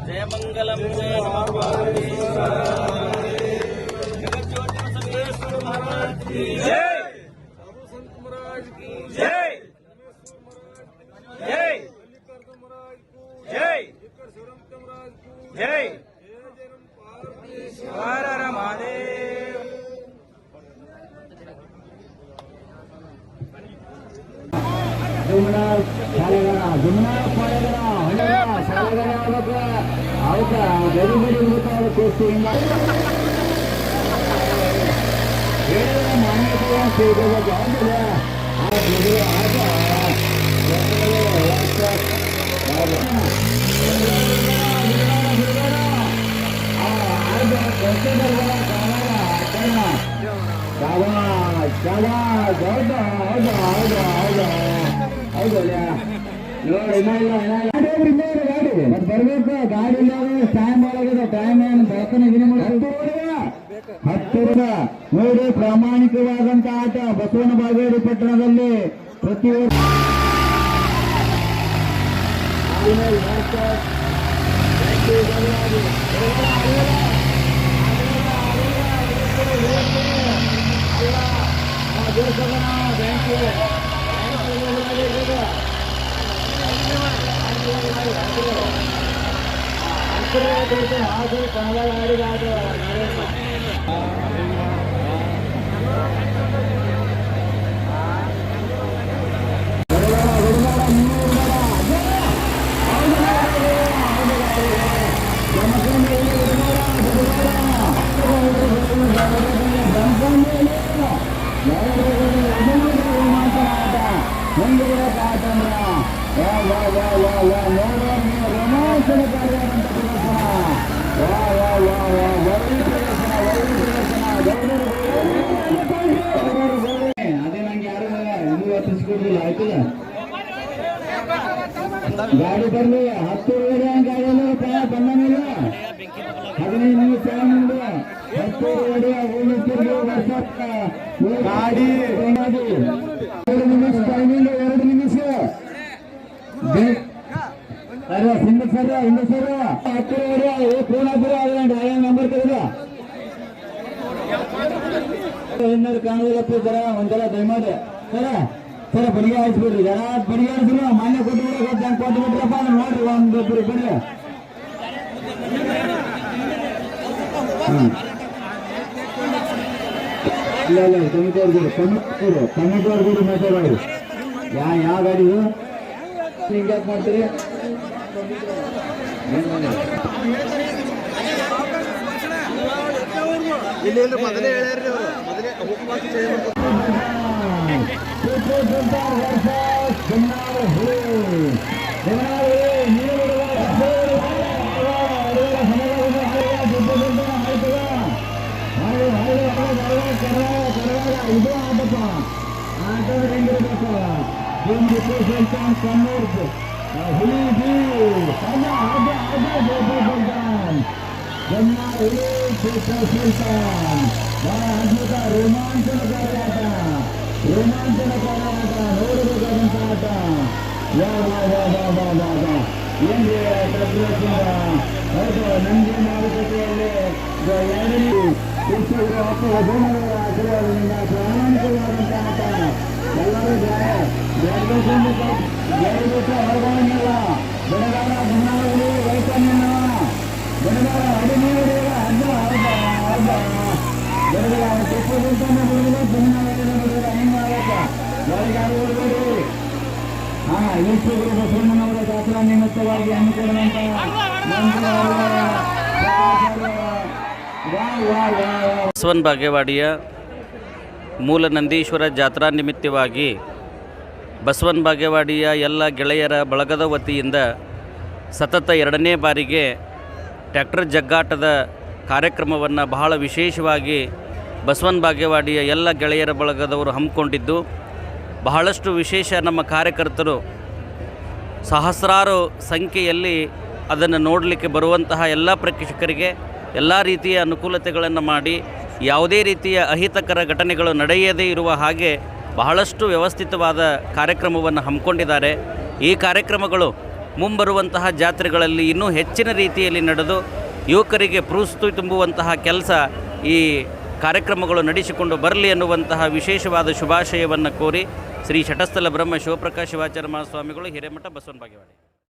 जयमंगलम जय नमः पार्वतीश्वर जगज्योति सर्वेश्वर महाराज की जय, साधु संत महाराज की जय, जय जय जय हर हर महादेव। ಜಮುನಾ ಶಾಲೆಗಳ ಜಮುನಾ ಶಾಲೆಗಳ ಹಳ್ಳಿಗಳ ಶಾಲೆಗಳ ಅವಕ್ಕ ಗಡಿ ಗಡಿ ಹುಡುಕಾದ ಕೋರ್ಸಿಂದ ಹೇಳಿದ ಮಾನ್ಯತೆಯ ಸೇವೆಯ ಜವಾಬ್ದಾರಿ ಆ ಗುರು ಆಗ ಬರ್ಬೇಕು ಗಾಡಿ ಇಲ್ಲ ಟೈಮ್ ಒಳಗಿದೆ ಟೈಮ್ ಏನು ಬೆಳಕನ ಹತ್ತಿರದ ನೋಡಿ ಪ್ರಾಮಾಣಿಕವಾದಂತ ಆಟ ಬಸವನ ಬಾಗೇವಾಡಿ ಪಟ್ಟಣದಲ್ಲಿ ಪ್ರತಿ ವರ್ಷ ಅದೇ ನಂಗೆ ಯಾರು ಇನ್ನೂ ಒಪ್ಪಿಸಿಕೊಡ್ಲಿಲ್ಲ ಆಯ್ತಲ್ಲ ಗಾಡಿ ಬರ್ಲಿ 10 ಗಾಡಿ ಬಂದ ಮೇಲೆ 15 ನಿಮಿಷ ಮುಂದೆ 10 ಗಾಡಿ 2 ನಿಮಿಷ ಟೈಮಿಂಗ್ 2 ನಿಮಿಷ ಅರೆ ಹಿಂದೆ ಸರ್ 10 ಫೋನ್ ಹಾಕಿದ್ರೆ ನಂಬರ್ ತೆಗೆದ ಏನಾದ್ರು ಕಾಣುದಿಲ್ಲಪ್ಪ ಜರ ಒಂಥರ ದಯಮಾಡಿ ಸರ ಬಡಿಗೆ ಹಾಯಿಸ್ಬಿಡ್ರಿ ಜರ ಬಡಿಗೆ ಹಾಯಿಸಿಲ್ಲ ಮಾನ್ಯ ಕೊಟ್ಟು ಬಿಟ್ರಪ್ಪ ನೋಡ್ರಿ ಒಂದೊಬ್ಬರು ಬರ್ರಿ ಇಲ್ಲ ಕಮಿಟಿ ಅವ್ರು ಮಾತಾಡೋರು ಯಾವ ಗಾಡಿ ಹಿಂಗ್ಯಾಕ್ ಮಾಡ್ತೀರಿ ಇಲ್ಲಿ ಮೊದಲೇ ಹೇಳ್ಯಾರ್ರಿ ಅವರು ಮೊದಲೇ ಇದು ಆಟಪ್ಪ ಆಟ ಹೆಂಗಿರ್ಬೇಕು ಅದ್ಭುತ ರೋಮಾಂಚನಕಾರಿ ಆಟ ನೋಡಬೇಕಾದಂತ ಆಟ ಏನ್ರಿ ಹೌದು ನಂದಿ ಮಾರುಕಟ್ಟೆಯಲ್ಲಿ ಪ್ರಾಮಾಣಿಕವಾದಂತ ಆಟ ಎಲ್ಲರೂ ಹೊರಗೋಣಿಲ್ಲ ಬೆಳಗಾರ ಬಣ್ಣಾವಳಿ ವೈಕನ್ಯನ ಬೆಳಗಾರ ಅಡಿಮೆ ಹೊಡೆಯುವ ಅಡ್ಡ ಬೆಳಗಾರ ಟಿಪ್ಪು ಸುಲ್ತಾನ ಬಿಡುವುದಿಲ್ಲ ಬಣ್ಣಾವಳಿ ಬಿಡುವುದಿಲ್ಲ ಹೆಂಗ ಯಾರಿಗಾರು ಹೊರಬೇಡಿ ಈಶ್ವರ ಬಸವಣ್ಣನವರ ಜಾತ್ರಾ ನಿಮಿತ್ತವಾಗಿ ಹಮ್ಮಿಕೊಳ್ಳುವಂತ ಬಸವನ ಬಾಗೇವಾಡಿಯ ಮೂಲ ನಂದೀಶ್ವರ ಜಾತ್ರಾ ನಿಮಿತ್ತವಾಗಿ ಬಸವನ ಬಾಗೇವಾಡಿಯ ಎಲ್ಲ ಗೆಳೆಯರ ಬಳಗದ ವತಿಯಿಂದ ಸತತ 2ನೇ ಬಾರಿಗೆ ಟ್ರ್ಯಾಕ್ಟರ್ ಜಗ್ಗಾಟದ ಕಾರ್ಯಕ್ರಮವನ್ನು ಬಹಳ ವಿಶೇಷವಾಗಿ ಬಸವನ ಬಾಗೇವಾಡಿಯ ಎಲ್ಲ ಗೆಳೆಯರ ಬಳಗದವರು ಹಮ್ಮಿಕೊಂಡಿದ್ದು ಬಹಳಷ್ಟು ವಿಶೇಷ. ನಮ್ಮ ಕಾರ್ಯಕರ್ತರು ಸಹಸ್ರಾರು ಸಂಖ್ಯೆಯಲ್ಲಿ ಅದನ್ನು ನೋಡಲಿಕ್ಕೆ ಬರುವಂತಹ ಎಲ್ಲ ಪ್ರೇಕ್ಷಕರಿಗೆ ಎಲ್ಲ ರೀತಿಯ ಅನುಕೂಲತೆಗಳನ್ನು ಮಾಡಿ ಯಾವುದೇ ರೀತಿಯ ಅಹಿತಕರ ಘಟನೆಗಳು ನಡೆಯದೇ ಇರುವ ಹಾಗೆ ಬಹಳಷ್ಟು ವ್ಯವಸ್ಥಿತವಾದ ಕಾರ್ಯಕ್ರಮವನ್ನು ಹಮ್ಮಿಕೊಂಡಿದ್ದಾರೆ. ಈ ಕಾರ್ಯಕ್ರಮಗಳು ಮುಂಬರುವಂತಹ ಜಾತ್ರೆಗಳಲ್ಲಿ ಇನ್ನೂ ಹೆಚ್ಚಿನ ರೀತಿಯಲ್ಲಿ ನಡೆದು ಯುವಕರಿಗೆ ಪ್ರೋತ್ಸಾಹ ತುಂಬುವಂತಹ ಕೆಲಸ ಈ ಕಾರ್ಯಕ್ರಮಗಳು ನಡೆಸಿಕೊಂಡು ಬರಲಿ ಎನ್ನುವಂತಹ ವಿಶೇಷವಾದ ಶುಭಾಶಯವನ್ನು ಕೋರಿ ಶ್ರೀ ಶಟಸ್ಥಲ ಬ್ರಹ್ಮ ಶಿವಪ್ರಕಾಶ ಶಿವಾಚಾರ್ಯ ಮಹಾಸ್ವಾಮಿಗಳು ಹಿರೇಮಠ ಬಸವನ ಬಾಗೇವಾಡಿ.